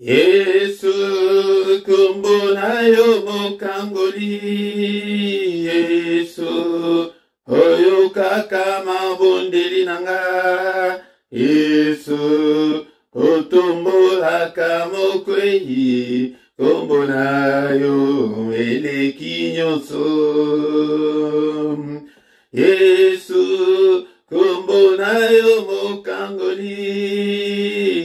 Yesu kombo na yo mokangoli. Yesu oyo kaka mabondeli nanga. Yesu otombolaka mokwei kombo na yo eleki nyonso. Yesu kombo na yo mokangoli.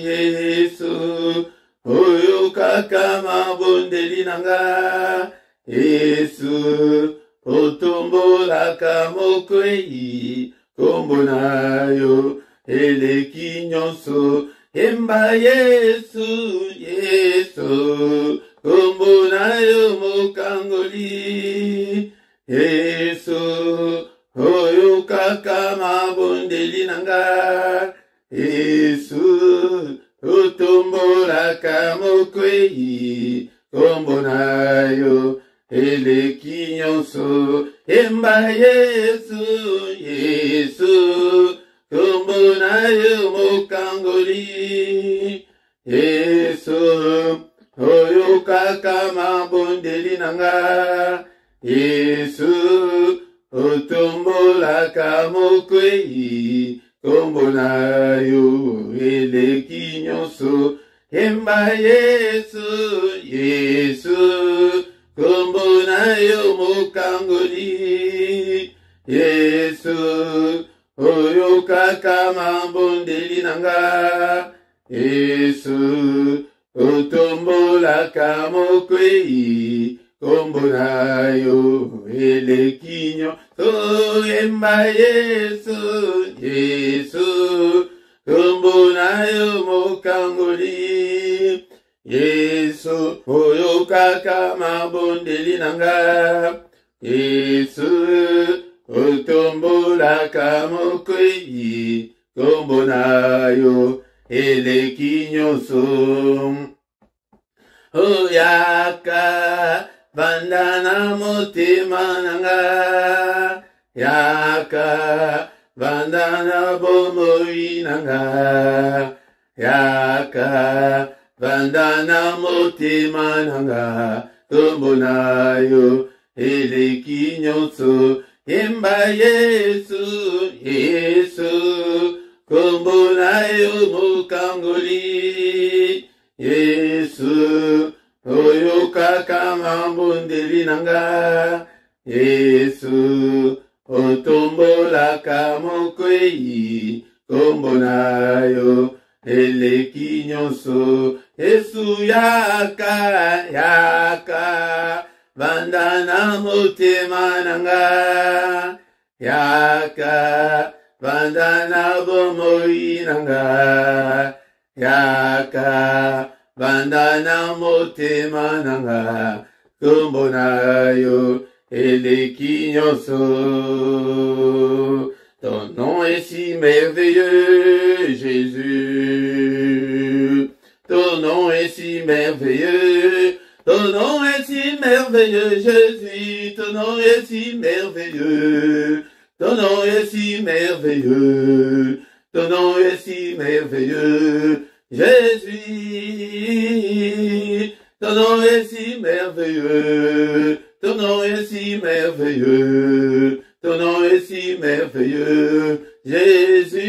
Yesu oyo kaka mabondeli nanga. Yesu otombolaka mokwei kombo na yo eleki nyonso. Emba Yesu, Yesu kombo na yo mokangoli. Yesu oyo kaka mabondeli nanga. Yesu otombolaka mokwei kombo na yo eleki nyonso. Emba Yesu, Yesu kombo na yo mokangoli. Yesu oyo kaka mabondeli nanga. Yesu otombolaka mokwei kombo na yo eleki nyonso. Emba Yesu, Yesu kombo na yo mokangoli. Yesu oyo kaka mabondeli nanga. Yesu otombolaka mokwei kombo na yo eleki nyonso. Emba Yesu, Yesu kombo na yo mokangoli. Yesu oyo kaka mabondeli nanga. Yesu otombolaka mokwei kombo na yo eleki nyonso. Oyaka bandana motema nanga. Yaka bandana bomoi nanga. Yaka bandana motema nanga. Kombo na yo eleki nyonso. Emba Yesu, Yesu kombo na yo mokangoli. Yesu oyo kaka mabondeli nanga. Yesu otombolaka mokwei kombo na yo eleki nyonso. Yesu yaka, yaka bandana motema nanga. Yaka bandana bomoi nanga. Yaka bandana motema nanga. Kombo na yo eleki nyonso. Ton nom est si merveilleux, Jésus. Ton nom est si merveilleux. Ton nom est si merveilleux, Jésus. Ton nom est si merveilleux. Ton nom est si merveilleux. Ton nom est si merveilleux, Jésus. Ton nom est si merveilleux. Ton nom est si merveilleux. Ton nom est si merveilleux, Jésus.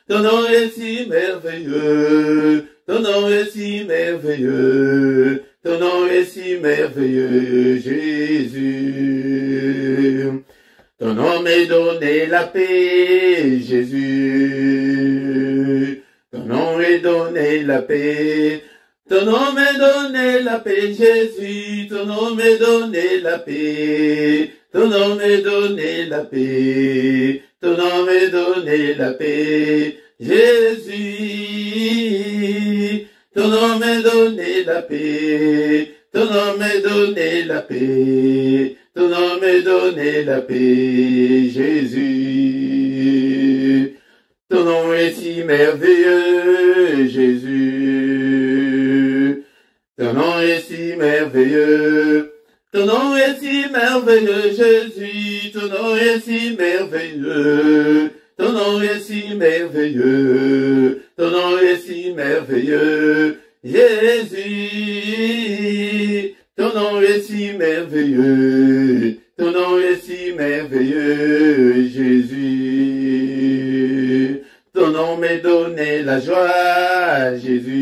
Ton nom est si merveilleux. Ton nom est si merveilleux. Ton nom est si merveilleux, Jésus. Ton nom m'est donné la paix, Jésus. Ton nom est donné la paix. Ton nom m'est donné la paix, Jésus. Ton nom m'est donné la paix. Ton nom m'est donné la paix. Ton nom m'est donné la paix, Jésus. Ton nom m'est donné la paix. Ton nom m'est donné la paix. Ton nom m'est donné la paix, Jésus. Ton nom est si merveilleux, Jésus. Ton nom est si merveilleux. Ton nom est si merveilleux, Jésus. Ton nom est si merveilleux. Ton nom est si merveilleux. ton nom est si merveilleux, Jésus. Ton nom est si merveilleux, ton nom est si merveilleux, Jésus. Ton nom m'est donné la joie, Jésus.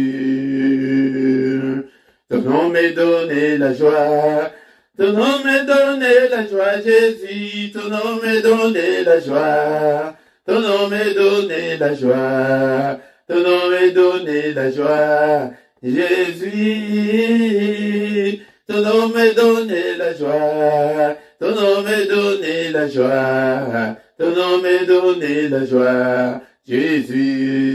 Ton nom m'est donné la joie. Ton nom m'est donné la joie, Jésus. Ton nom m'est donné la joie. Ton nom m'est donné la joie. Ton nom m'est donné la joie, Jésus. Ton nom m'est donné la joie. Ton nom m'est donné la joie. Ton nom m'est donné la joie, Jésus.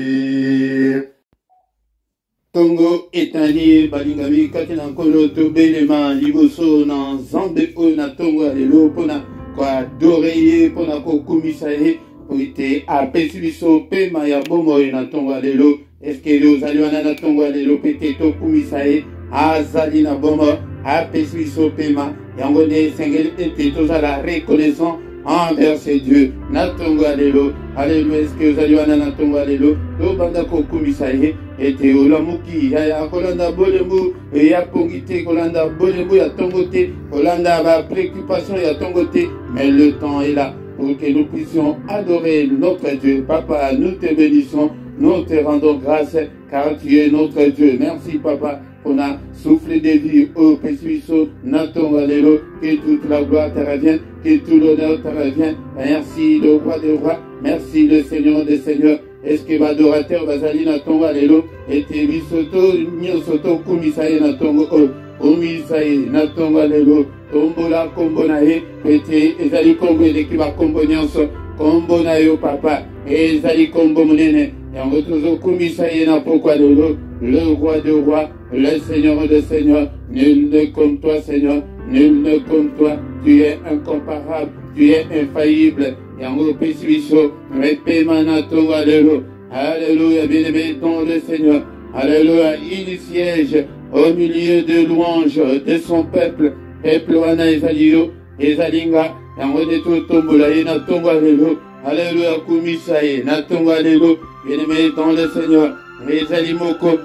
Tongo etali balingami katina kolo tobelema liboso na nzambe oyo na tongo ya lelo mpona koadore ye mpona kokumisa ye po ete apesi biso pema ya bomoi na tongo ya lelo. Eske ozali wana na tongo ya lelo mpe te tokumisa ye azali na bomoi apesi biso pema yango nde esengeli ete tozala reconnaissant envers ces dieux na tongo ya lelo. Alléluia. Eske ozali wana na tongo ya lelo tobanda kokumisa ye ete olamuki ya kolanda bolembu ya pongi te, kolanda bolembu ya tongo te, kolanda ba préoccupation ya tongo te, mais le temps est là pour que nous puissions adorer notre Dieu. Papa, nous te bénissons, nous te rendons grâce car tu es notre Dieu. Merci Papa pour la souffle de vie au Pessuiso, Naton Allélo, que toute la gloire te revienne, que tout l'honneur te revienne. Merci le roi des rois, merci le Seigneur des seigneurs. Est-ce que l'adorateur Bazali Naton Allélo était bisoto, nyosoto, kumisaye Natongo, kumisaye Naton Allélo, tombola kombonaye, pete, ezali kombo elekiba kombo nyonso, kombo na yo papa, ezali kombo munene, yango tozo kumisaye na pokwa lelo, le roi des rois, le Seigneur des seigneurs, nul n'est comme toi Seigneur, nul n'est comme toi, tu es incomparable, tu es infaillible, yango pesibiso, repema na tongo alléluia, alléluia, bien-aimé dans le Seigneur, alléluia, il siège au milieu de louanges de son peuple, peuple wana ezalio, ezalinga, yango de tout tombola ye na tongo alléluia, alléluia, kumisaye na tongo alléluia, bien-aimé dans le Seigneur, ezali moko,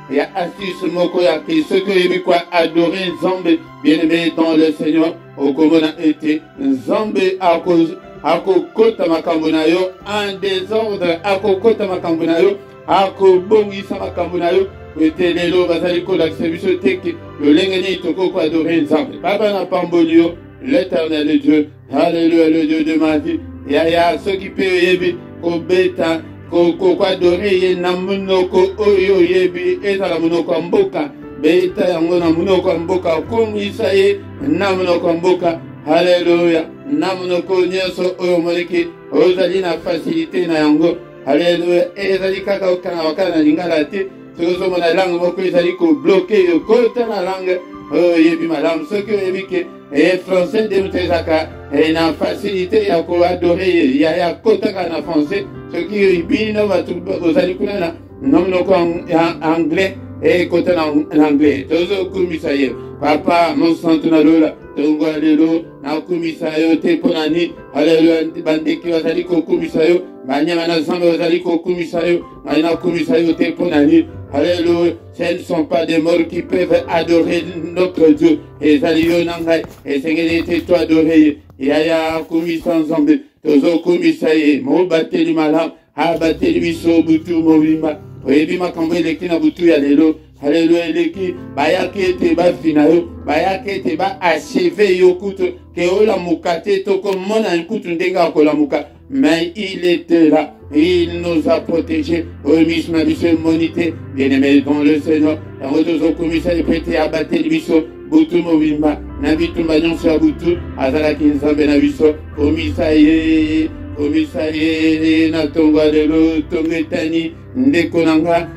ya astuce moko ya Christ, que yebi kwa adorer Nzambe, bien-aimé dans le Seigneur, okomona ete Nzambe akokota makambo na yo en désordre, akokota makambo na yo, akobongisa makambo na yo, ete lelo bazali kolakisa biso teke lolenge nini tokoko adorer Nzambe. Papa na pamboli yo, l'éternel Dieu, alléluia, le Dieu de ma vie, ya soki pe yebi kobeta ko adore ye na munoko oyo yebi ezala munoko ya mboka, beta yango na munoko ya mboka, komisa ye na munoko ya mboka, haleluya, na munoko nyonso oyo moleki ozali na facilité na yango, haleluya, ezali kaka okanga wakana na lingala te, soki ozomona langue moko ezali kobloke yo kota na langue oyo yebi malamu, soki oyebi ke français nde moto ezaka na facilité ya koadore ye ya kotaka na français, soki bino bato ozali kuna na monoko ya anglais ekota na anglais, tozokumisa ye papa monsantu na lola tongo alelo nakumisa yo te mpo na nini, haleluya, bandeki bazali kokumisa yo, banyama na Nzambe bazali kokumisa yo, ngai nakumisa yo te mpo na nini, haleluya. Ce ne sont pas des morts qui peuvent adorer notre Dieu, ezali yo na ngai esengeli ete to adore ye yaya kumisa Nzambe, tozokumisa ye mobateli malamu, abateli biso butu mobimba, oyebi makambo eleki na butu ya lelo, haleluya, eleki bayaki ete bafina yo, bayaki ete baacheve yo kutu ke olamuka te tokomona kutu ndenge akolamuka, mais il était là, il nous a protégés, omis na biso monité, bien-aimé dans le Seigneur, yango tozokumisa ye pete abateli biso butu mobimba na bitumba nyonso ya butu azalaki Nzambe na biso, komisa ye na tongo alelo tongo etani ndeko nanga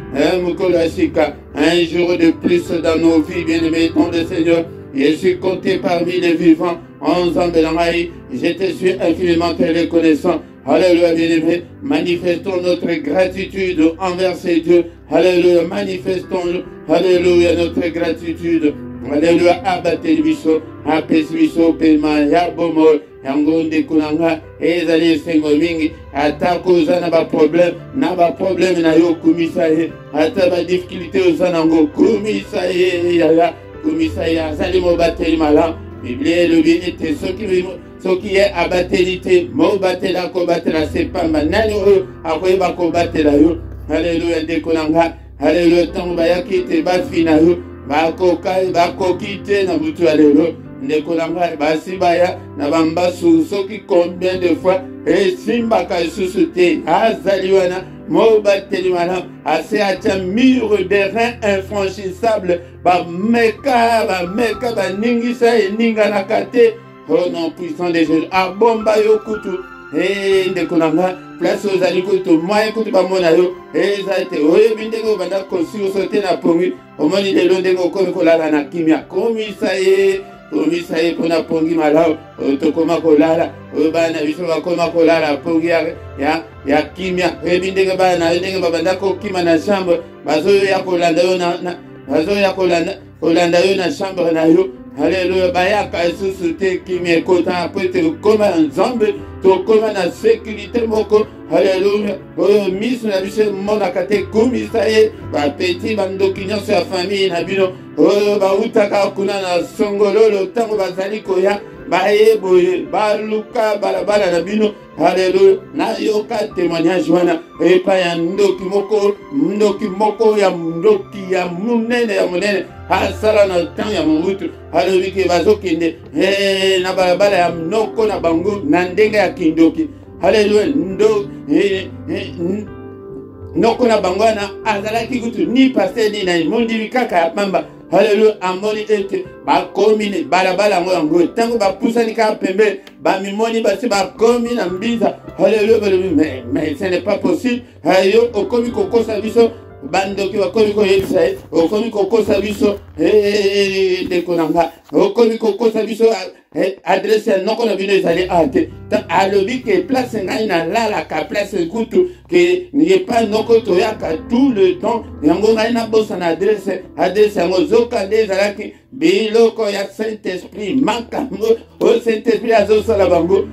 mokolo ya sika, un jour de plus dans nos vies, bien-aimés dans le Seigneur, je suis compté parmi les vivants en Nzambe na ngai, je te suis infiniment reconnaissant. Alléluia, bien-aimés, manifestons notre gratitude envers ces dieux. Alléluia, manifestons, alléluia, notre gratitude. Alléluia, abattez le biso, apesi biso pema ya bomoi yango ndeko na nga ezali esengo mingi atako oza na baproblème na yo kumisa ye ata badifficulté oza nango kumisa ye yaya kumisa ye azali mobateli malamu biblia elobi ete soki ye abateli te mobatela akobatela sepamba nani oyo akoyeba kobatela yo haleluya ndeko na nga haleluya ntango bayaki te bafi na yo bakoki te na butu ya lelo ndeko na ngai basi baya na bambasu soki combien de fois esimbaka lisusu te azali wana mobateli malamu ase atia mur de rein infranchissable bameka baningisa eninganaka te au nom puissant de Jésus abomba yo kutu ndeko na ngai place ozali kutu moyen kutu bamona yo eza te oyebi ndenge obanda kosurso te na pongi omoni lelo ndenge okomi kolala na kimia komisa ye mpona pongi malamu tokoma kolala oyo bana biso bakoma kolala pongi ya kimia oyebi ndenge bana ndenge babanda kokima na chambre bazoya kolanda yo na chambre na yo haleluya bayaka lisusu te kimia ekota po ete okoma na nzambe tokoma na sécurité moko haleluya oyo miso na biso emonaka te kumisa ye bapeti bandoki nyonso ya famille na bino oyo bautaka kuna na songololo ntango bazali koya baye boye baluka balabala na bino haleluya nayoka témoignage wana epai ya ndoki moko ya monene asala na temps ya mobutu alobi ke bazokende na balabala ya mnoko na bango na ndenge ya kindoki haleluya noko na bango wana azalaki kutu ni paster ni na mondimi kaka ya pamba haleluya amoni ete bakomi balabala yango ntango bapusani kaka pembeni bamimoni basi bakomi na mbinza haleluya balobi mais ce n'est pas possible yo okomi kokosa biso bandoki bakomi koyebisa ye okomi kokosa biso ndeko na nga okomi kokosa biso adresse ya noko na bino ezali ate alobi ke place ngai nalalaka place kutu ke yepa noko toyaka tout le temps yango ngai nabosana adresse yango zoka nde ezalaki biloko ya saint esprit makambo oyo saint esprit azosala bango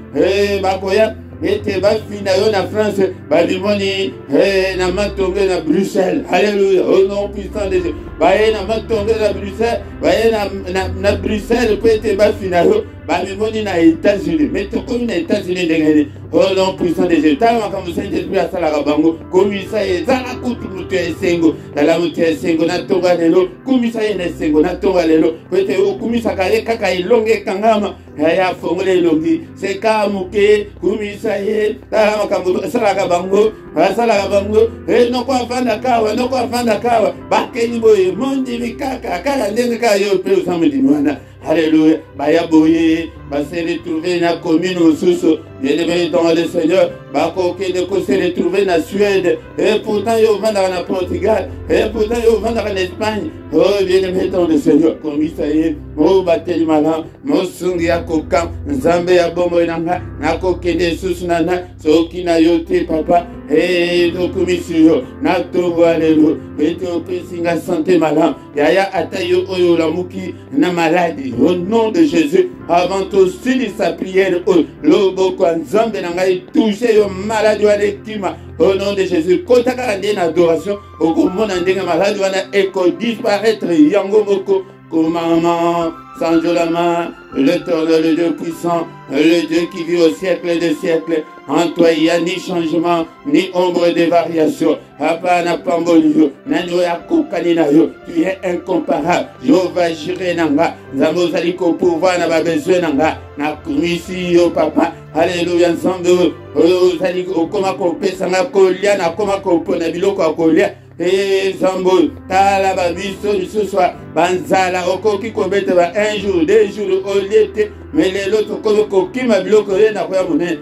bakoya ete bafina yo na France balimoni na matonge na Bruxelles haleluya au nom puissant de Dieu baye na matonge na Bruxelles baye na Bruxelles po ete bafina yo balimoni na États-Unis mais tokomi na États-Unis ndenge au nom puissant de Dieu tala makambo saint esprit asalaka bango komisa ye ezala kutu mutu ya esengo tala mutu ya esengo natonga lelo komisa ye na esengo natonga lelo po ete okumisaka ye kaka elonge ekangama ya fongola elongi seka moke komisa ye tala makambo asalaka bango noko afanda kawa bakeni boye mondimi kaka ndenge kaka yo mpe osamodimi wana haleluya baya boye base retrouver na commune mosusu bien-aimé dans le Seigneur bakokende kose retrouver na Suède et pourtant yo ovandaka na Portugal et pourtant yo ovandaka na Espagne oh bien-aimé dans le Seigneur komisa ye mobateli malamu mosungi ya koka nzambe ya bomoi na nga nakokende susu na na soki na yo te papa tokomisi yo natonga lelo ete opesi nga santé malamu yaya ata yo oyo olamuki na maladi au nom de Jésus avant tosilisa prière oyo loboko ya nzambe na ngai touche yo maladi wana ekima au nom de Jésus kota kaka nde na adoration okomona ndenge maladi wana ekodisparaître yango moko komama sanjolama l'Éternel, le Dieu puissant, le Dieu qui vit au siècle des siècles. En toi, il n'y a ni changement, ni ombre de variation. Hapana pambolio, nano ya kokanina yo. Tu es incomparable. Jéhovah Jireh nanga, zamozaliko pouvoir na ba besoin nanga. Na kumisi yo papa. Alléluia ensemble. Zaliko koma kopesa na kolia na koma kopona biloko akolia. Zambo tala ba biso lisusu banzala okoki kobeta ba un jour deux jours oliete mais lelo tokoki kokima biloko ye na koya monene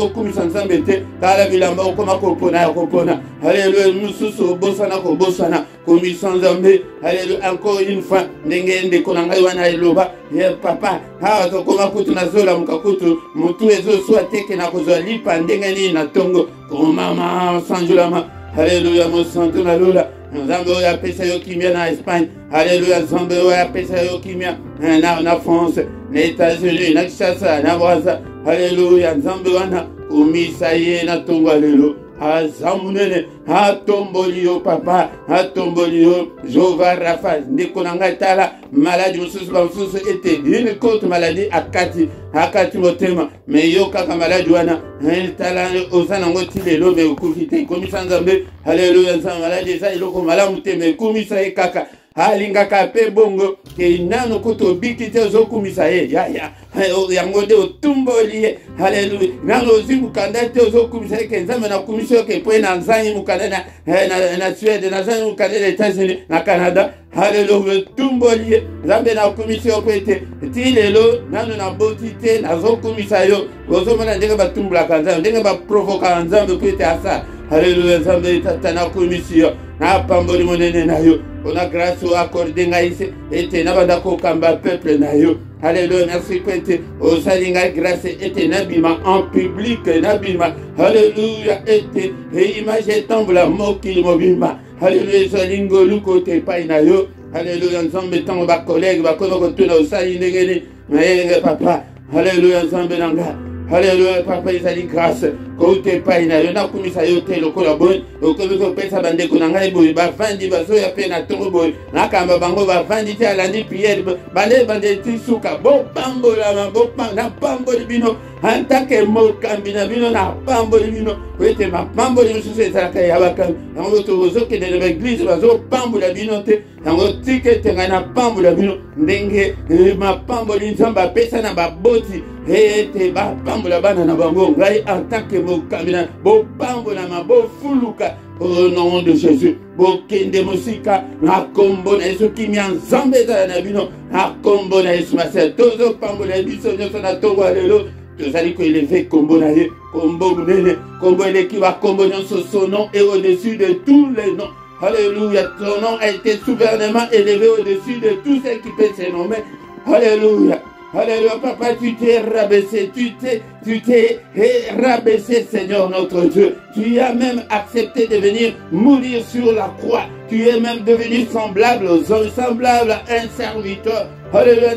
okumisa nzambe te tala bilamba okoma kopona haleluya mususu obosana komisa nzambe haleluya encore une fois ndenge ndeko na ngai wana eloba ye papa awa tokoma kutu na zola mukakutu mutu ezoswa teke na kozwa lipa ndenge nini na tongo komama sanjulama Alléluia, mon santo na lula. Nzambe oyo apesa yo kimia na Espagne. Alléluia, Nzambe oyo apesa yo kimia na France, na États-Unis, na Kinshasa, na Brazza. Alléluia, Nzambe wana kumisa ye na tongo lelo. Azamunene, atomboli yo papa, atomboli yo Jova Rafa, ndikonanga tala maladie mususu mususu ete une courte maladie akati motema, mais yo kaka maladie wana tala osana ngoti lelo me okufite komisa Nzambe. Alléluia, Nzambe maladie sa iloko malamu te me komisa ye kaka alingaka pe bongo ke nano kuto bikite ozokumisa ye ya yango de otumboli ye. Haleluya, nano ozimukanda te ozokumisa ye ke Nzambe na kumisa ke po na nzanyi mukanda na Suède, na nzanyi mukanda na États-Unis, na Canada. Haleluya, tumboli ye Nzambe na kumisa yo kwete ti lelo nano na botite na zokumisa yo ozomona ndenge batumbulaka Nzambe, ndenge baprovoka Nzambe kwete asa. Haleluya, Nzambe tata na kumisa yo na pamboli monene na yo. On a grâce au accordé ngaïse et n'a pas kamba peuple na yo. Alléluia, merci kwete au salinga grâce et nabima en public nabima. Alléluia, et image tombe la moki mobima. Alléluia, salingo luko te pai na yo. Alléluia, Nzambe tango ba collègue ba kono tuna au salinga ngeni na papa. Alléluia, Nzambe nanga. Alléluia, papa izali grâce kote pai na yo na kumisa yo te lokola boy okomiko pesa bande kunanga boy ba fandi baso ya pe na tongo boy na kamba bango ba fandi te alandi pierre bande tisuka bo pambola ma bo na pamboli bino antake mo kambina bino na pamboli bino kwete ma pamboli mususu ezalaka ya bakam yango tozoke de l'église bazo pambola bino te yango tike tenga na pambola bino ndenge ma pamboli Nzambe apesa na baboti ete ba pambola bana na bango ngai en tant que mo kamina bo pambola ma bo fuluka au nom de Jésus. Bo kende musika na kombo na Yesu kimia Nzambe za na bino na kombo na Yesu masa tozo pambola biso nyoso na tongo lelo tozali ko élever kombo na ye kombo munene kombo eleki ba kombo nyonso son nom est au-dessus de tous les noms. Alléluia, ton nom a été souverainement élevé au-dessus de tout ce qui peut se nommer. Alléluia. Alléluia, papa, tu t'es rabaissé, tu t'es rabaissé, Seigneur notre Dieu. Tu as même accepté de venir mourir sur la croix. Tu es même devenu semblable aux hommes, semblable à un serviteur. Alléluia,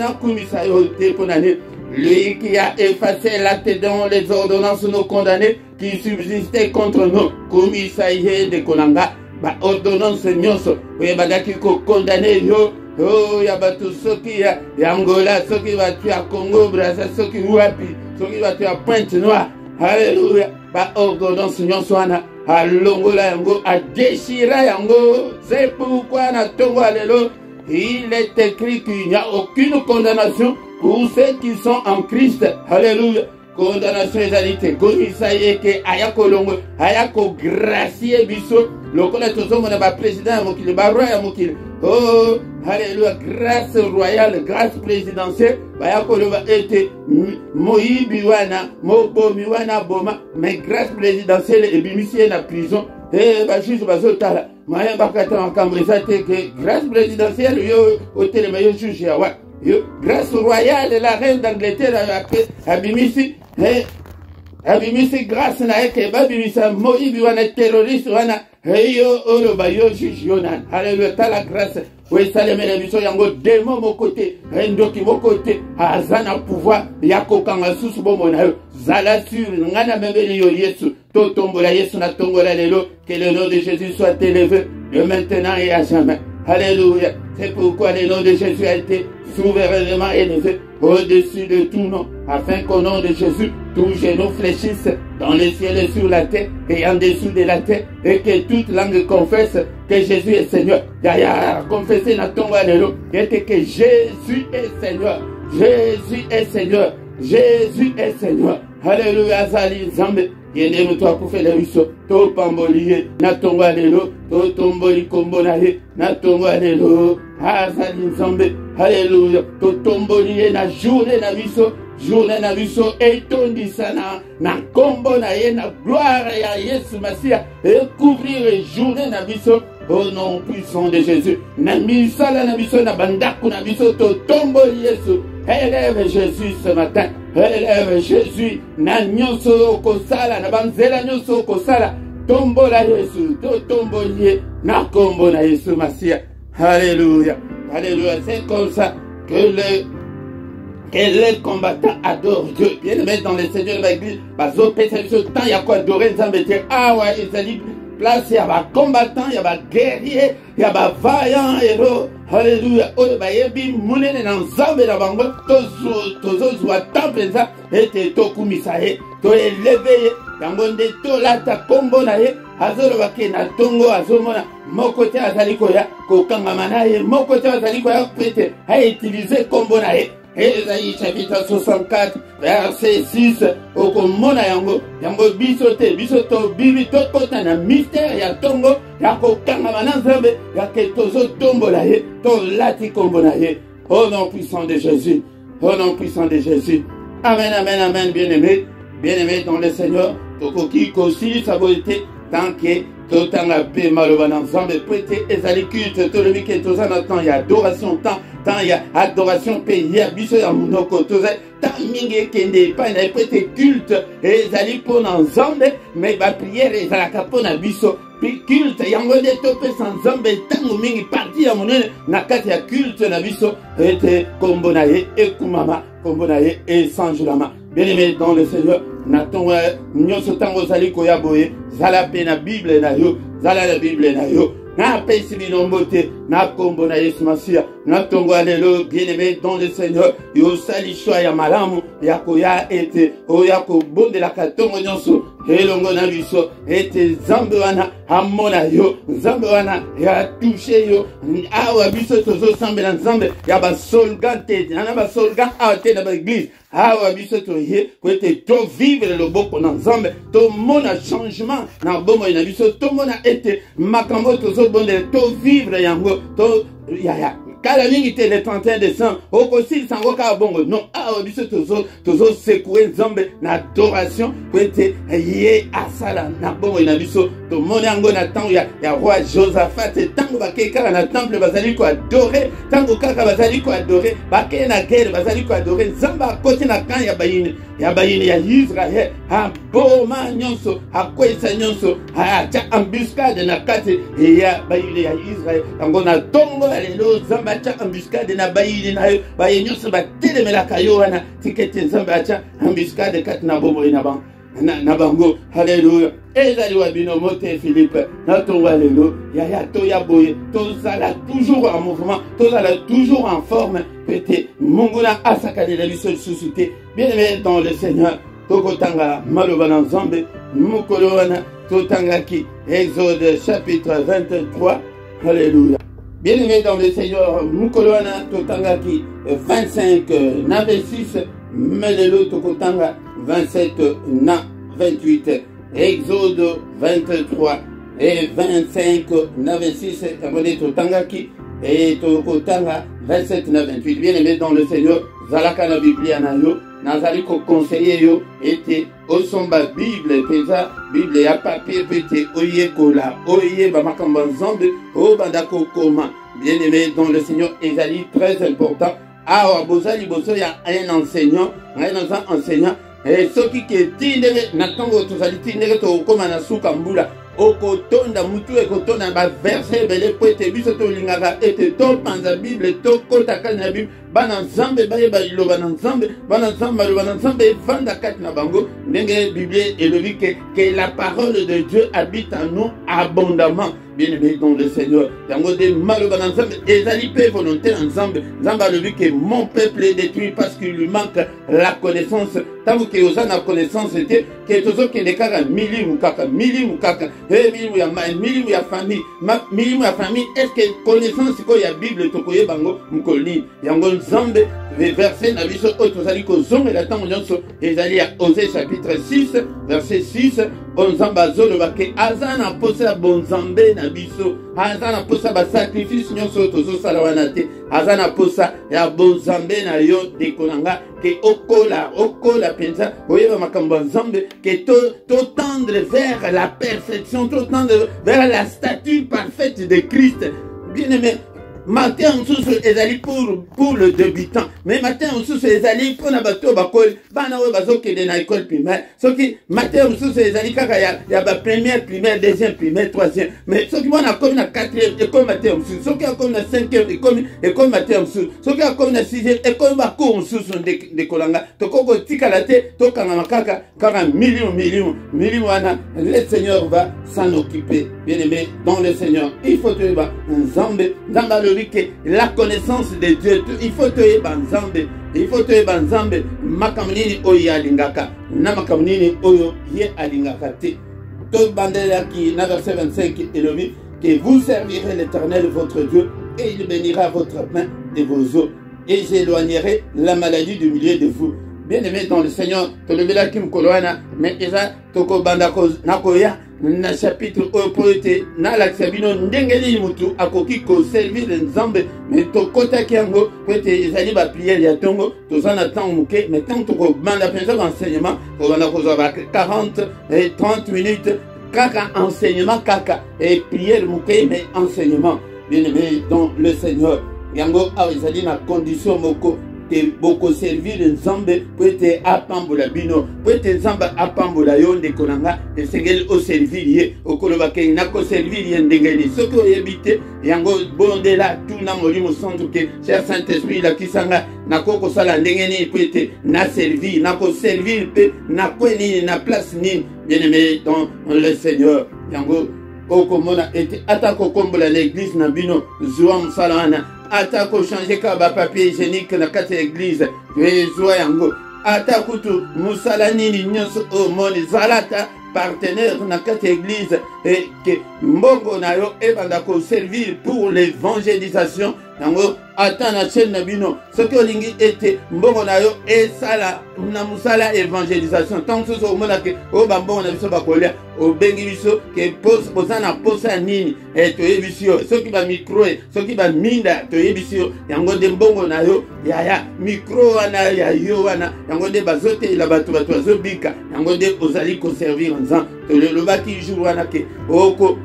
lui qui a effacé l'acte dont les ordonnances nous condamnées, qui subsistaient contre nous. Kumisaye de Konanga, ba ordonnance nyonso, oui, badaki ko condamné yo. Oh, ya batu soki ya Angola, soki batu ya Congo, Brazza, soki wapi, soki batu ya Pointe-Noire. Alléluia. Ba ordonnance nyonso wana alongola yango, adeshira yango. C'est pourquoi na tongo alelo, il est écrit qu'il n'y a aucune condamnation pour ceux qui sont en Christ. Alléluia. Condamnation ezalite komisa yeke ayako longo ayako gracier biso lokola tozomona ba président ya mokili ba roi ya mokili. Oh alléluia, grâce royale, grâce présidentielle bayako loba ete moyibi wana mobomi wana boma, mais grâce présidentielle ebimisi na prison ba juge bazotala maya bakata makambo ezate ke grâce présidentielle yo otelema yo juge ya wa yo grâce royale la reine d'Angleterre abimisi grâce na eke babimisa moyibi wana terroriste wana yo oloba yo juge yo nani. Alléluia, tala grâce wesalemela biso yango demo mokote ndoki mokote aza na pouvoir ya kokanga susu bomona yo zala sur ngana membeli yo Yesu totombola Yesu na tongola lelo. Que le nom de Jésus soit élevé de maintenant et à jamais. Alléluia. C'est pourquoi le nom de Jésus a été souverainement élevé au-dessus de tout nom, afin qu'au nom de Jésus, tous genoux fléchissent dans le ciel et sur la terre et en dessous de la terre, et que toute langue confesse que Jésus est Seigneur. Yaya, confessez na tongo alelo, et que Jésus est Seigneur. Jésus est Seigneur. Jésus est Seigneur. Alléluia, Zali Zambe. Yende mutu akufela biso to pamboliye na tongo alelo to tomboli kombo na ye na tongo alelo azali Nzambe. Alléluia, to tomboliye na journée na biso etondisa na kombo na ye na gloire ya Yesu Masia et couvrir journée na biso au nom puissant de Jésus. Na misala na biso na bandaku na biso to tomboli Yesu. Élève Jésus ce matin. Élève Jésus. Na nyonso kosala na banzela nyonso kosala tombola Yesu, to tombolier, na kombo na Yesu Masia. Alléluia. Alléluia. C'est comme ça que les combattants adorent Dieu. Bien aimé dans les seigneurs de l'église, bazo pesa biso temps il y a quoi adorer nzambe te. Ah ouais, ils allaient place il y a des combattants, il y a des guerriers, il y a des vaillants héros. Alléluia. Oyo bayebi munene na nzambe na bango tozo zwa temple za ete tokumisa ye, to eleve yango nde tolata kombo na ye. Azolo ke na tongo azomona moko te azali koya kokangama na ye, moko te azali koya pete a utiliser kombo na ye. Esaïe chapitre 64 verset 6 okomona yango biso to bibi to kota na mystère ya tongo ya kokangama na nzambe ya ke tozo tombola ye to lati kombo na ye. Au nom puissant de Jésus, au nom puissant de Jésus. Amen, amen, amen, bien-aimé dans le Seigneur. Tokoki kosi sa beauté tant que totanga pe maloba na nzambe prêté ezali culte to le week-end toza na temps ya adoration tant ya adoration pe ya biso ya munoko toza tant mingi kende pa na prêté culte ezali po na nzambe mais ba prière ezalaka po na biso culte yango nde topesa nzambe ntango mingi parti ya monene na kati ya culte na biso ete kombo na ye ekumama kombo na ye esanjulama. Bien-aimé dans le Seigneur, natongo nyonso tango zali koya boye zala pe na Bible na yo, zala la Bible na yo. Na pesi binombote na kombo na Yesu Masia. Na tongo alelo bien-aimé dans le Seigneur, yo sali shwa ya malamu ya koya ete oya ko bonde la katongo nyonso elongo na biso ete nzambe wana amona yo, nzambe wana ya touche yo. Awa biso tozo sambela nzambe ya ba solgante na ba solgante ate na ba église. Awa biso to ye ko ete to vivre le boko na nzambe to mona changement na bomo na biso to mona ete makambo tozo bonde to vivre yango to ya kala mingi te le 31 décembre okosi sango ka bongo non awa biso tozo secouer nzambe na adoration ko ete ye asala na bomo na biso to mona yango na temps ya roi Josaphat tango bakeka na temple bazali ko adorer tango kaka bazali ko adorer bakena na guerre bazali ko adorer nzambe akoti na kan ya bayini ya Israël ha boma nyonso akwesa nyonso acha embuscade na kati ya bayini ya Israël tango na tongo lelo nzambe acha embuscade na bayini na yo baye nyonso batelemelaka yo wana tikete nzambe acha embuscade kati na bomo na bango. Alléluia. Ezali wa bino mote Philippe na tongo lelo ya to ya boye tozala toujours en mouvement, tozala toujours en forme pete munguna asakane na biso susute. Bien-aimé dans le Seigneur, tokotanga maloba na nzambe mukolo wana totangaki Exode chapitre 23. Alléluia. Bien-aimé dans le Seigneur, mukolo wana totangaki 25 na 26 melelo tokotanga 27 na 28. Exode 23 et 25 na 26 abonné totangaki et tokotanga 27 na 28. Bien-aimé dans le Seigneur, zalaka na Biblia na yo nazali ko conseiller yo ete osomba Bible peza Bible ya papier pete oyekola oyeba makambo nzambe o bandako koma. Bien-aimé dans le Seigneur, ezali très important. Awa bozali boso ya un enseignant et ceux qui tindere na tango tozali tindere to koma na suka mbula okotonda mutu ekotonda ba verset bele po ete biso tolingaka ete topanza Bible tokota kati na Bible bana nzambe bayeba liloba na nzambe bana nzambe baloba na nzambe evanda kati na bango ndenge Bible elobi que la parole de Dieu habite en nous abondamment. Bien-aimé dans le Seigneur, yango de maloba na nzambe ezali pe volonté na nzambe. Nzambe alobi que mon peuple est détruit parce qu'il lui manque la connaissance. Tango ke oza na connaissance te ke tozo kende kaka milimu kaka milimu ya famille milimu ya famille. Est-ce que connaissance ko ya Bible tokoye bango mukoli yango nzambe verset na biso o tozali ko zongela tango nyonso ezali ya Osée chapitre 6 verset 6 nzambe azoloba ke aza na posa bonzambe na biso aza na posa ba sacrifice nyonso tozosala wana te aza na posa ya bonzambe na yo dekonanga ke okola penza oyeba makambo nzambe ke to tendre vers la perfection, to tendre vers la statue parfaite de Christ. Bien-aimé, matin mosusu ezali pour le débutant, mais matin mosusu ezali pour na bato bakoli bana oyo bazokende na école primaire, soki matin mosusu ezali kaka ya ba première primaire, deuxième primaire, troisième, mais soki mwana akomi na quatrième école matin mosusu, soki akomi na cinquième école matin mosusu, soki akomi na sixième école bacours mosusu ndekolanga tokoko tikala te tokanga makaka million wana. Le Seigneur va s'en occuper, bien aimé dans le Seigneur. Il faut te nzambe la connaissance de Dieu, il faut te nzambe, il faut te nzambe makamnini oyo alingaka na makamnini oyo ye alingaka te. To bandela qui na verset 25 Elohim que vous servirez l'Éternel votre Dieu et il bénira votre pain et vos eaux et j'éloignerai la maladie du milieu de vous. Bien aimé dans le Seigneur, tolobela kim koloana mais eza toko bandako nakoya na chapitre opoete na la sabino ndengeli mutu akoki ko servir nzambe mais to kota kiango kwete ezali ba prière ya tongo tozana temps muke mais tant toko banda penza enseignement ko banda ko za 40 et 30 minutes kaka enseignement kaka et prière muke mais enseignement. Bien aimé dans le Seigneur, yango a ezali na condition moko te boko servir nzambe pwete apambola bino pwete nzamba apambola yo ndekolanga esengeli o servir ye okoloba ke nako servir ye ndengeli soki oyebite yango bondela tuna molimo santu ke cher Saint-Esprit la kisanga nako kosala ndengeni pwete na servir nako servir pe nako ni na place ni. Bien aimé dans le Seigneur, yango okomona ete atako kombola l'église na bino zuwa msalana atako changer ka ba papier hygiénique na kati ya église zuwa yango atakutu musala nini nyonso o moni zalata partenaire na kati ya église et que mbongo na yo ebanda ko servir pour l'évangélisation yango ata na chaîne na bino soki olingi ete mbongo na yo esala na musala évangélisation tant que so mona ke o ba mbongo na biso bakolia obengi biso ke posa na posa nini toyebi yo soki ba micro soki ba minda toyebi yo yango de mbongo na yo ya micro wana ya yo wana yango de bazote la bato azobika yango de ozali ko servir nzambe tolobaki jour wana ke oko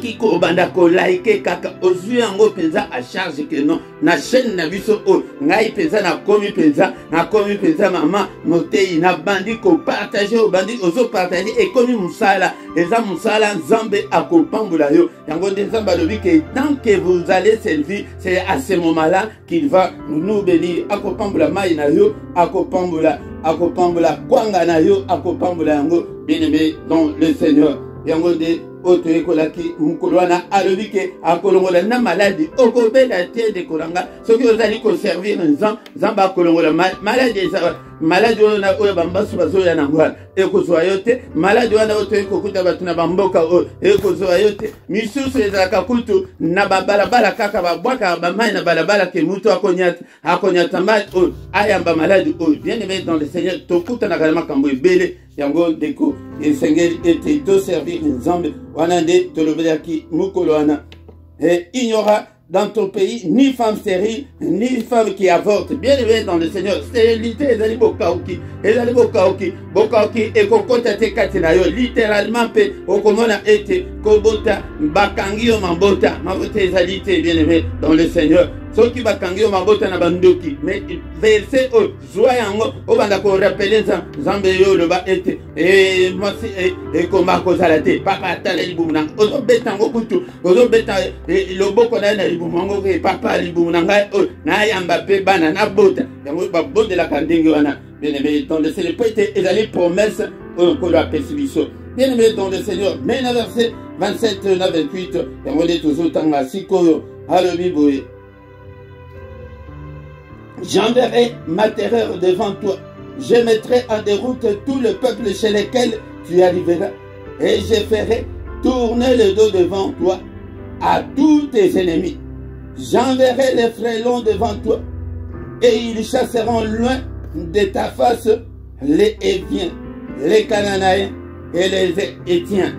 kiko banda ko like kaka ozui yango penza a charge que non na chaîne na biso o ngai penza na komi penza mama motei na bandi ko partager o bandi ozo partager et komi musala eza musala nzambe akopambola yo yango nzambe lobi que tant que vous allez servir c'est à ce moment-là qu'il va nous bénir akopambola mai na yo akopambola kwanga na yo akopambola yango. Bien aimé dans le Seigneur, yango de oto ekolaki mukolwana alobike akolongola na maladi okobela te de kolanga soki ozali ko servir nzamba akolongola maladi wana oyo bambasu bazoya na ngwana ekozwa yo te maladi wana oto ekokuta bato na bamboka oyo ekozwa yo te misusu ezalaka kutu na babalabala kaka babwaka bamai na balabala ke mutu akonyata mai oyo ayamba maladi oyo. Bien aimé dans le Seigneur tokutanaka na makambo ebele yango ndeko esengeli ete to servir nzambe wana nde tolobelaki mukolo wana. Il n'y aura dans ton pays ni femme stérile ni femme qui avorte. Bien aimé dans le Seigneur, stérilité ezali bokauki ekokota te kati na yo littéralement pe okomona ete kobota bakangi yo mabota ezali te. Bien aimé dans le Seigneur, soki bakangi yo mabota na bandoki mais verset o zwa yango obanda ko rappeler nzambe yo loba ete mwasi ekoma kozala te papa atala libumu nanga ozobeta ngo kutu ozobeta loboko na libumu ngo ke papa libumu nanga nayamba pe bana na bota yango babondelaka ndenge wana. Bien aimé dans le Seigneur peut-être ezali promesse ko la persécution. Bien aimé dans le Seigneur, mais na verset 27 na 28 yango de tozotanga sikoyo alobi boye j'enverrai ma terreur devant toi. Je mettrai en déroute tout le peuple chez lequel tu arriveras. Et je ferai tourner le dos devant toi à tous tes ennemis. J'enverrai les frêlons devant toi. Et ils chasseront loin de ta face les Héviens, les Cananéens et les Étiens.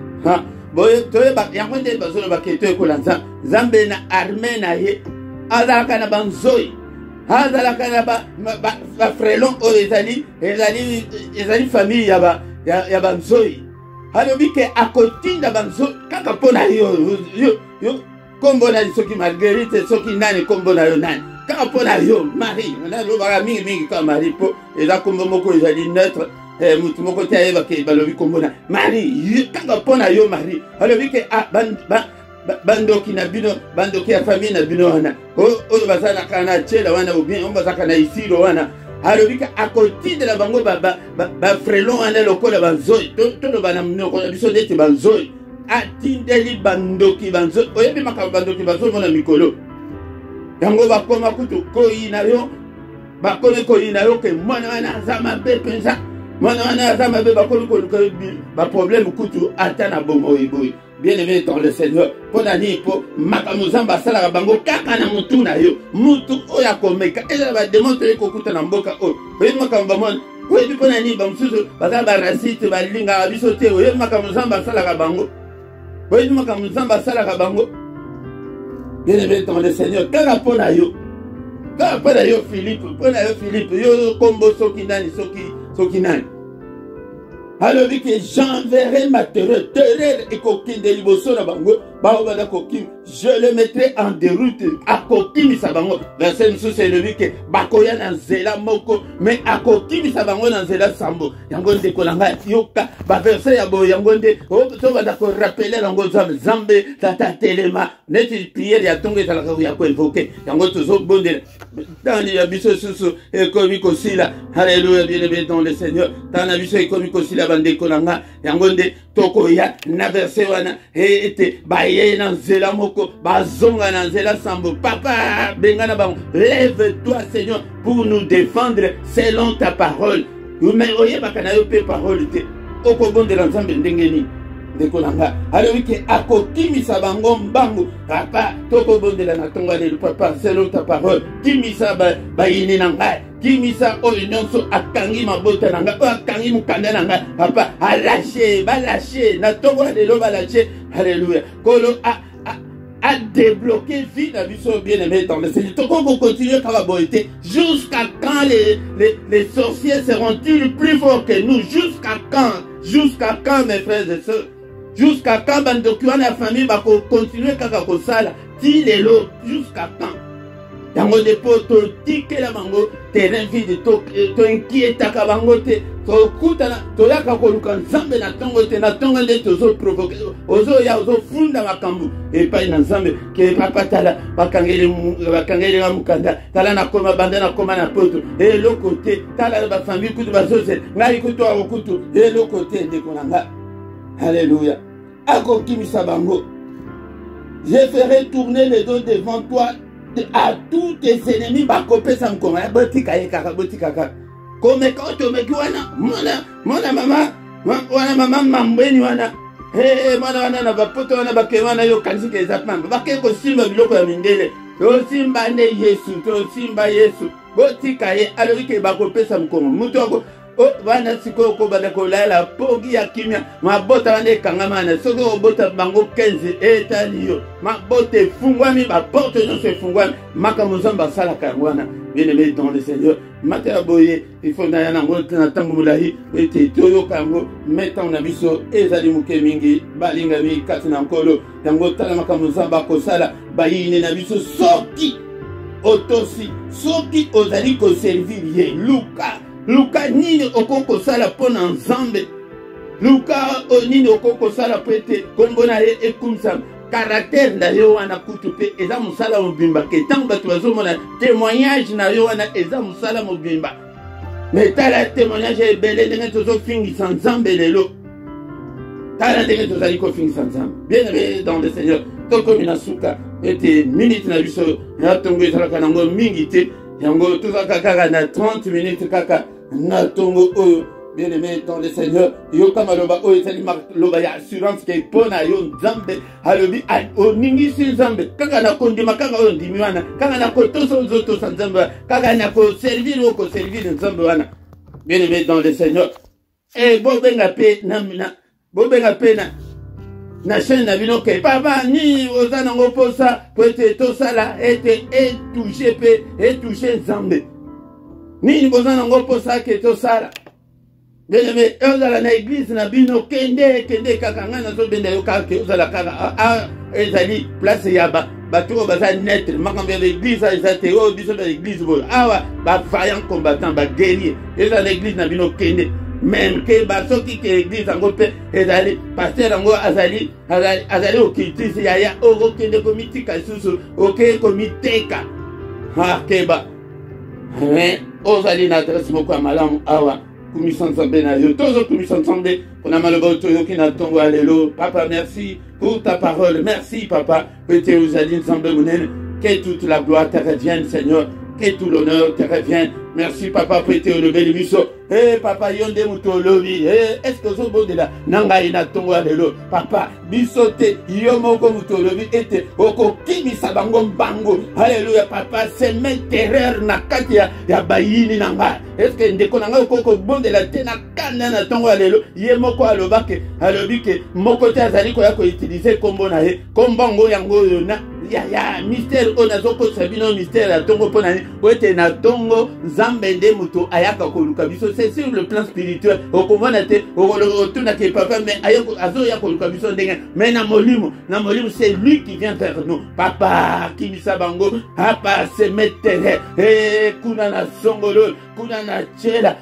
Zambe na armée na ye azalaka na banzoi azalaka na ba frelon o ezali famille ya banzoi alobi ke akotinda banzoi kaka mpona yo kombo na soki Marguerite soki nani kombo na yo nani kaka pona yo Marie na lo ba mingi ka Marie po eza kombo moko ezali neutre mutu moko te ayeba ke balobi kombo na Marie kaka pona yo Marie alobi ke bandoki na bino bandoki ya famille na bino wana oyo bazala kana chela wana ou bien bazaka na isiro wana alobi ke akotindela bango ba frelon wana lokola banzoi to bana mnoko na biso ndeti banzoi atindeli bandoki banzoi oyebi makambo bandoki banzoi mona mikolo yango bakoma kutu koyina yo bakomi koyina yo ke mwana wana aza mabe mpenza mwana wana aza mabe bakomi koluka baproblème kutu ata na bomoyiboyi bien aimé dans le Seigneur pour nani po makambo zamba asalaka bango kaka na mutu na yo mutu oyo akomeka eza bademontre kokuta na mboka oyo oyebi makambo bamona oyebi mpo nani bamosusu baza barasite balingaka biso te oyebi makambo zamba asalaka bango oyebi makambo zamba asalaka bango bien aimé dans le Seigneur kaka mpo na yo Philippe yo kombo soki nani soki nani alobi ke j'enverrai ma terreur et kokinde liboso na bango baobanda kokim je le mettrai en déroute akokimisa bango verset mosusu elobi ke bakoya na nzela moko mais akokimisa bango na nzela sambo yango ndeko na ngai yoka baverset ya boye yango nde tobanda korapele yango nzambe tata telema neti priere ya ntongo ezalaka ya koinvoke yango tozobondela tani ya biso susu ekomi kosila halleluya bien-aimé dans le Seigneur tana biso ekomi kosila bandeko na nga yango nde tokoya na verset wana ete baye na nzela moko bazonga na nzela sambo papa bengana bango lève-toi Seigneur pour nous défendre selon ta parole mais oyebaka na yo pe parole te okobondela nzambe ndenge nini ndeko na nga alobi ke akokimisa bango mbangu papa tokobondela na ntongo lelo papa selon ta parole kimisa bayini na ngai kimisa oyo nyonso akangi mabota na ngai oyo akangi mokanda na ngai papa balashe na ntongo lelo balashe halleluya kolo a débloqué vie la vie bien-aimée dans le Seigneur. Donc on va continuer par la beauté. Jusqu'à quand les sorciers seront-ils plus forts que nous? Jusqu'à quand mes frères et sœurs? Jusqu'à quand bandokiwa na famille va continuer kaka kosala ti lelo jusqu'à quand? Yango depo to tikela bango terrain vide to inquieta bango te to kutana to yaka koluka nzambe na tongo te na tongo nde tozo provoquer ozo ya ozo funda makambu epai na nzambe ke papa tala bakangeli mukanda tala na koma banda na koma na poto eloko te tala ba famille kutu bazose ngai kutu wa kutu eloko te ndeko na nga alléluia akokimisa bango je ferai tourner les dos devant toi à tous tes ennemis bakope samkoma botika yekaka botika comme quand tu me wana mona mama mambeni wana mwana wana na bapoto wana bakemana yo kanisi ke zapamba bakeko simba biloko ya mindele to simba ne Yesu botika ye alori ke bakope samkoma muto wana siko ko bana ko la pogi ya kimia mabota wana kangamana soko obota bango 15 etaliyo mabote fungwami ba porte no se fungwami makamuzamba sala kangwana bien-aimé dans le Seigneur matela boye il faut na yana ngota na tangu mulahi ete toyo kango meta na biso ezali muke mingi balinga mi katina nkolo yango tala makamuzamba ko sala bayine na biso soki otosi soki ozali ko servir ye Luka nini okoko sala pona nzambe Luka nini okoko sala pete kombona ekumsa caractère na yo wana kutu pe eza musala mobimba ke tango bato bazomona témoignage na yo wana eza musala mobimba mais tala témoignage ebele ndenge tozofingisa nzambe lelo tala ndenge tozali kofingisa nzambe bien-aimé dans le Seigneur tokomi na suka ete minute na biso na tongo ezalaka nango mingi te yango tozaka kaka na 30 minutes kaka na tongo oyo bien-aimé dans le Seigneur yoka maloba oyo ezali maloba ya assurance ke pona yo nzambe alobi oningisi nzambe kaka na kondima kaka oyo ndimi wana kaka na kotosa ozotosa nzambe kaka na koservir okoservir nzambe wana bien-aimé dans le Seigneur bobenga pe na chaîne na bino ke papa ni oza nango posa po ete tosala ete etouche nzambe nini boza nango posa ke tosala Bien-aimé, ozala na église na bino kende kaka nga na zo bende yo kaka ozala kaka ezali place ya bato baza netre makambo ya l'église eza te oyo biso na l'église boyo awa bavaillant combattant baguerrier eza na église na bino kende même ke basoki ke église yango mpe ezali paster yango azali okitisi yaya okokende komitika lisusu okei komiteka akeba ozali na adresse moko ya malamu awa kumisa nzambe na yo tozo kumisa nzambe mpona maloba otoyoki na ntongo ya lelo. Papa, merci pour ta parole, merci papa ete ozali nzambe monene. Que toute la gloire te revienne Seigneur, que tout l'honneur te revienne. Merci papa pour ete olobeli biso. Papa yonde muto olobi est-ce que ozobondela na ngai na ntongo ya lelo papa biso te yo moko muto olobi ete okokimisa bango mbango. Alléluia papa, seme terreur na kati ya bayini na ngai. Est-ce que ndeko na ngai okokobondela te na kana na ntongo ya lelo ye moko alobi ke moko te azali koya koutilize kombo na ye kombo yango yango na ya mystère oyo nazokosa bino mystère ya ntongo mpo na ye po ete na ntongo nzambe nde moto ayaka koluka biso. C'est sur le plan spirituel okomona te otunaki papa mais azoya koluka biso ndenge mais na molimo c'est lui qui vient vers nous papa kimisa bango papa se mettere kuna na songolo kuna na chela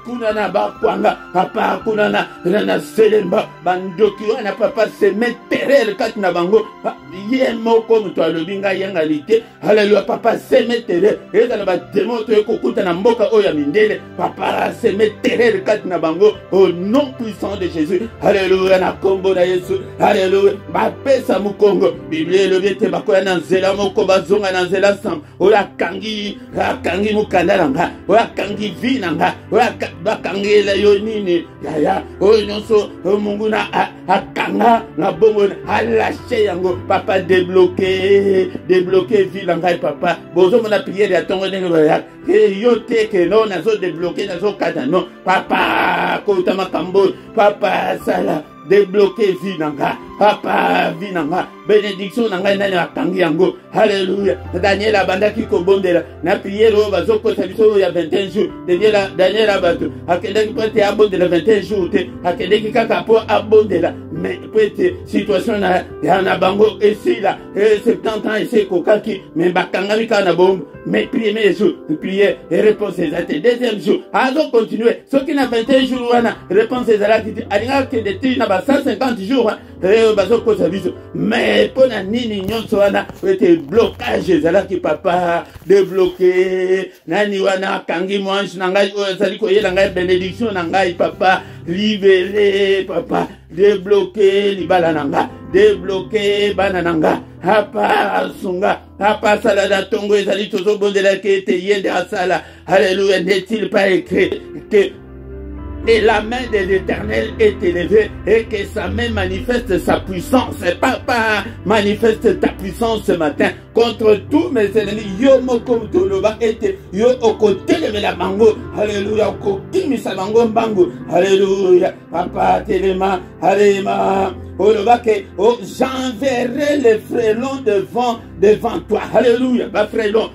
kuna na bakwanga papa kuna na selemba bandoki wana papa se mettere kati na bango ye moko muto alobi ngai yangali te. Haleluya papa se mettere ezala bademo to ekokuta na mboka oyo ya mindele papa se mettere kati na bango au nom puissant de Jésus. Haleluya na kombo na Yesu. Haleluya bapesa mukongo Biblia elobi ete bakoya na nzela moko bazonga na nzela sam oyo akangi mukanda na nga oyo akangi vi na nga oyo bakangela yo nini yaya oyo nyonso mungu na akanga na bongo alashe yango papa débloquer vie na ngai papa bozomona prière ya ntongo ndenge baya yo te ke no nazo débloquer nazo kata no papa kota makambo papa sala débloquer vie na nga papa vie na nga bénédiction na ngai nani akangi yango. Haleluya Daniel abandaki kobondela na prière oyo bazokosa biso ya 21 jours Daniel abato akendaki po ete abondela 21 jours te akendaki kaka po abondela mais po ete situation na bango esila 70 ans ese kokaki mais bakangami kaka na bongo mais premier jour prière et réponse ezate deuxième jour azo continuer soki na 21 jours wana réponse ezalaki te alingaki kende ti na ba 150 jours bazokosa biso mais mpo na nini nyonso wana ete blocage ezalaki papa débloqué nani wana akangi mwange na ngai oyo azali koyela ngai bénédiction na ngai papa libéré papa débloqué libala na nga débloqué bana na nga hapa sunga hapa sala da tongo ezali tozobondela ke ete yende asala. Alléluia n'est-il pas écrit que et la main de l'Éternel est élevée et que sa main manifeste sa puissance. Papa, manifeste ta puissance ce matin contre tous mes ennemis. Yo moko toloba ete yo okotele la bango. Alléluia. Okokimisa bango mbango. Alléluia. Papa telema, alléluia. J'enverrai les frélons devant toi. Alléluia. Ba frélon.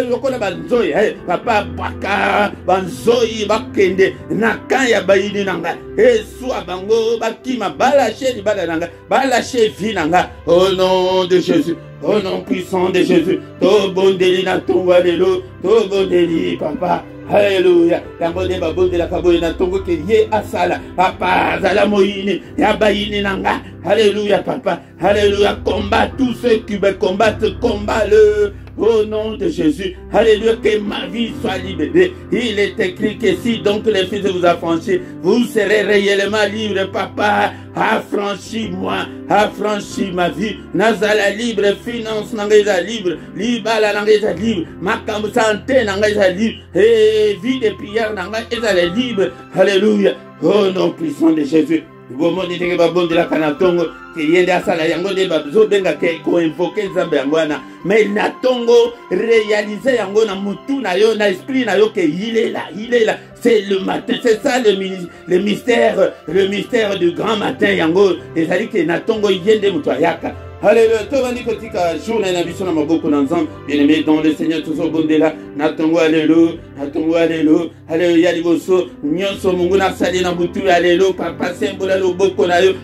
Lokola banzoi. Papa baka banzoi bakende nakaya bayini nanga. Soit bango bakima balache libala nanga. Balache vie nanga. Au nom de Jésus. Au nom puissant de Jésus. To bondeli na tongo lelo. To bondeli papa. Alléluia. Yambode babonde la kaboye na tongo ke ye asala. Papa zala moyini ya bayini nanga. Alléluia papa. Alléluia. Combat tous ceux qui me combattent. Combat-le. Au nom de Jésus. Alléluia. Que ma vie soit libérée. Il est écrit que si donc les fils vous affranchissent, vous serez réellement libre. Papa, affranchis-moi. Affranchis ma vie. Nazala libre. Finance nangeza libre. Libala nangeza libre. Makambo santé nangeza libre. Et vie de prière nangeza libre. Alléluia. Au nom puissant de Jésus. Gomo ndenge babonde la kanatongo ke yende asala yango de bazo benga ke ko invoquer nzambe yango na mais na tongo réaliser yango na mutu na yo na esprit na yo ke il est là c'est le matin, c'est ça le mystère du grand matin yango ezali ke na tongo yende mutu ayaka. Alléluia. Tovandi kotika journée na biso na maboko na nzambe. Bien-aimé dans le Seigneur tous obondela na tongo alléluia. Na tongo alléluia. Alléluia liboso nyonso mungu na sali na butu alléluia. Papa sembola loboko na yo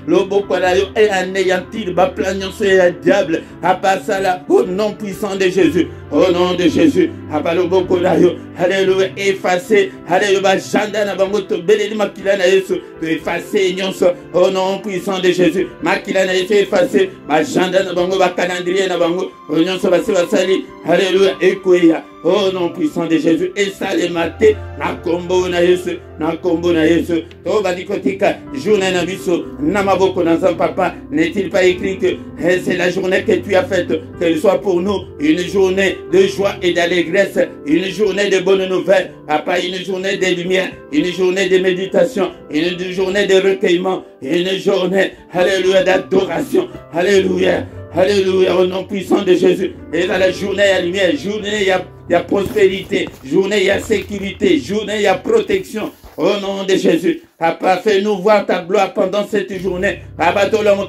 et anéantir ba plan nyonso ya diable. Papa sala au nom puissant de Jésus. Au nom de Jésus. Papa loboko na yo. Alléluia. Effacer. Alléluia ba janda na bango to beleli makila na Yesu. Effacer nyonso au nom puissant de Jésus. Makila na Yesu effacer. Ba janda na bango ba calendrier na bango. Nyonso ba se basali. Alléluia. Ekoya. Au nom puissant de Jésus. Et ça les maté. Na kombo na Yesu. Na kombo na Yesu. To ba dikotika. Journée na biso. Na maboko na nzambe papa. N'est-il pas écrit que c'est la journée que tu as faite. Qu'elle soit pour nous une journée de joie et d'allégresse. Une journée de bonnes nouvelles. Papa, une journée de lumière. Une journée de méditation. Une journée de recueillement. Une journée, alléluia, d'adoration. Alléluia. Alléluia, au nom puissant de Jésus. Et dans la journée, il y a lumière. Journée, il y a prospérité. Journée, il y a sécurité. Journée, il y a protection. Au nom de Jésus. Papa, fais-nous voir ta gloire pendant cette journée. Papa, tout le monde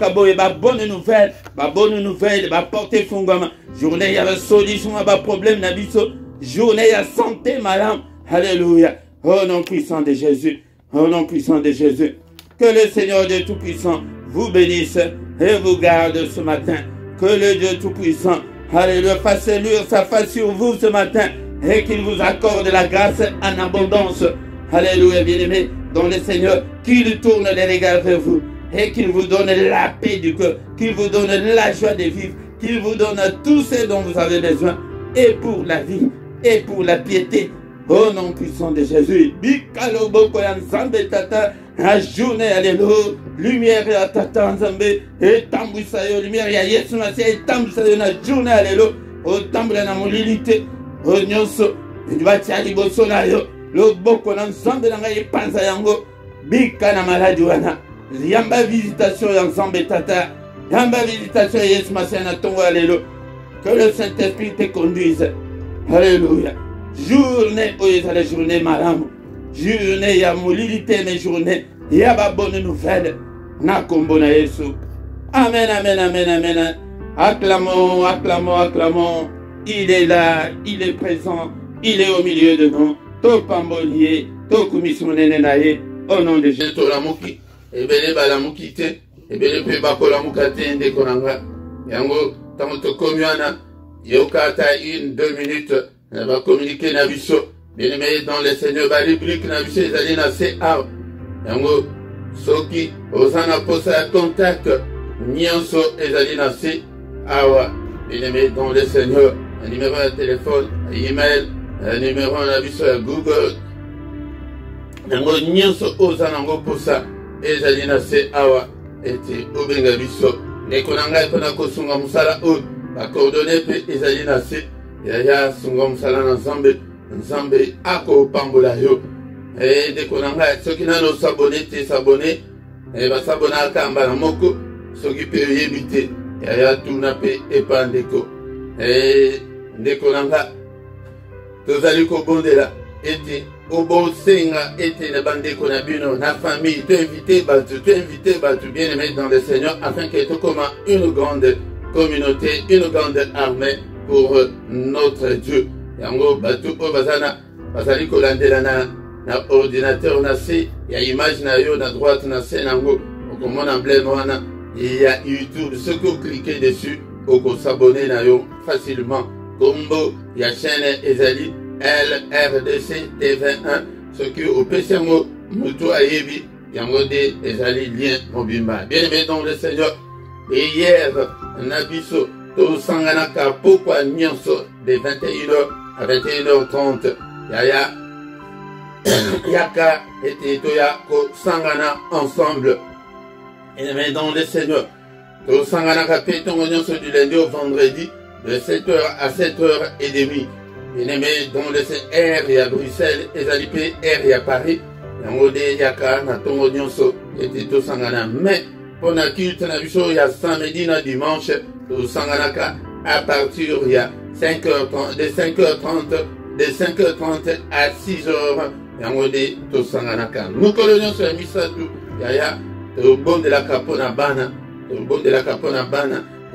bonne nouvelle. Bonne nouvelle. Porter fungama. Journée, il y a la solution à problème. Journée, il y a santé, madame. Alléluia. Au nom puissant de Jésus. Au nom puissant de Jésus. Que le Seigneur Dieu Tout-Puissant vous bénisse et vous garde ce matin. Que le Dieu Tout-Puissant, alléluia, fasse luire sa face sur vous ce matin et qu'il vous accorde la grâce en abondance. Alléluia, bien-aimé, dans le Seigneur, qu'il tourne les regards vers vous et qu'il vous donne la paix du cœur, qu'il vous donne la joie de vivre, qu'il vous donne tout ce dont vous avez besoin et pour la vie et pour la piété. Au nom puissant de Jésus, la journée, alléluia, lumière ya tata nzambe, et tambouissa yo, lumière ya Yesu Masia, et tambouissa yo na journée, alléluia, o tambula na molilité, o nyonso, ndibati liboso na yo, loboko na nzambe na ngai panza yango, bika na maladi wana, yamba visitation ya nzambe tata, yamba visitation ya Yesu Masia na tongo, alléluia, que le Saint-Esprit te conduise, alléluia, journée, oh c'est la journée madame, journée ya molilité, mes journées, il y a pas bonne nouvelle. Na kombo na Yesu. Amen, amen, amen, amen. Acclamons, acclamons, acclamons. Il est là, il est présent, il est au milieu de nous. To pambolier, to kumisonene naye. Au nom de Jésus, to la muki. Ebele ba la muki te. Ebele pe ba ko la mukate nde konanga. Yango tango to komiana. Yokata 1-2 minutes. On va communiquer na biso. Bien aimé dans le Seigneur, ba rubrique na biso ezali na CA. Yango soki osana posa ya contact nyonso ezali na si awa. Bien-aimé dans le Seigneur, un numéro de téléphone, un email, un numéro na biso ya Google. Yango nyonso osana ngo posa ezali na si awa ete obenga biso. Ndeko na ngai mpona kosunga mosala oyo bakordone mpe ezali na si yaya sunga mosala na Nzambe akopambola yo. Ndeko na ngai soki nano sabone te sabone basabonaka mbala moko soki mpe oyebi te yaya tuna mpe epa ndeko. Ndeko na ngai tozali kobondela ete obosenga ete na bandeko na bino na famille to invité bato bien aimé dans le Seigneur afin que tokoma une grande communauté, une grande armée pour notre Dieu. Yango bato oyo bazali kolandela na ordinateur na se ya image na yo na droite na se nango okomona emblème wana ya YouTube. Soki okliquer dessus okosabone na yo facilement. Kombo ya chaîne ezali LRDC TV1. Soki opesi yango moto ayebi yango de ezali lien mobimba. Bien aimé dans le Seigneur, et hier na biso tosanganaka pokwa nyonso de 21h à 21h30 yaya yaka ete toya kosangana ensemble. Et dans le Seigneur tosanganaka pe tongo nyonso du lundi au vendredi de 7h à 7h30. Bien-aimé dans le Seigneur, R ya Bruxelles ezali pe R ya Paris yango de yaka na tongo nyonso ete tosangana. Mais pona culte na biso ya samedi na dimanche tosanganaka à partir ya 5h30, de 5h30 à 6h. Yango de tosanganaka mukolo nyonso ya misatu yaya tobondelaka mpona bana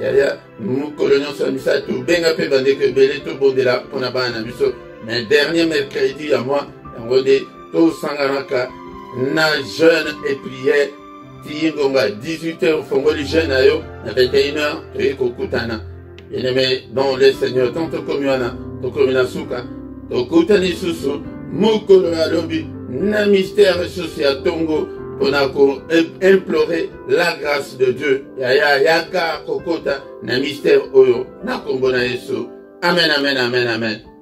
yaya mukolo nyonso misa tobenga mpe bandeko ebele tobondela mpona bana na biso. Mais dernier mercredi ya mois yango nde tosanganaka na jeûne et prière tiyingonga 18h fongoli jeûne na yo na 21h toye kokutana. Bien-aimé dans le Seigneur, tant tokomi wana tokomi na suka tokutani susu mukolo ya lobi na mystère susu ya tongo mpona implorer la grâce de Dieu yaya yaka kokota na mystère oyo na kombo na Yesu. Amen, amen, amen, amen.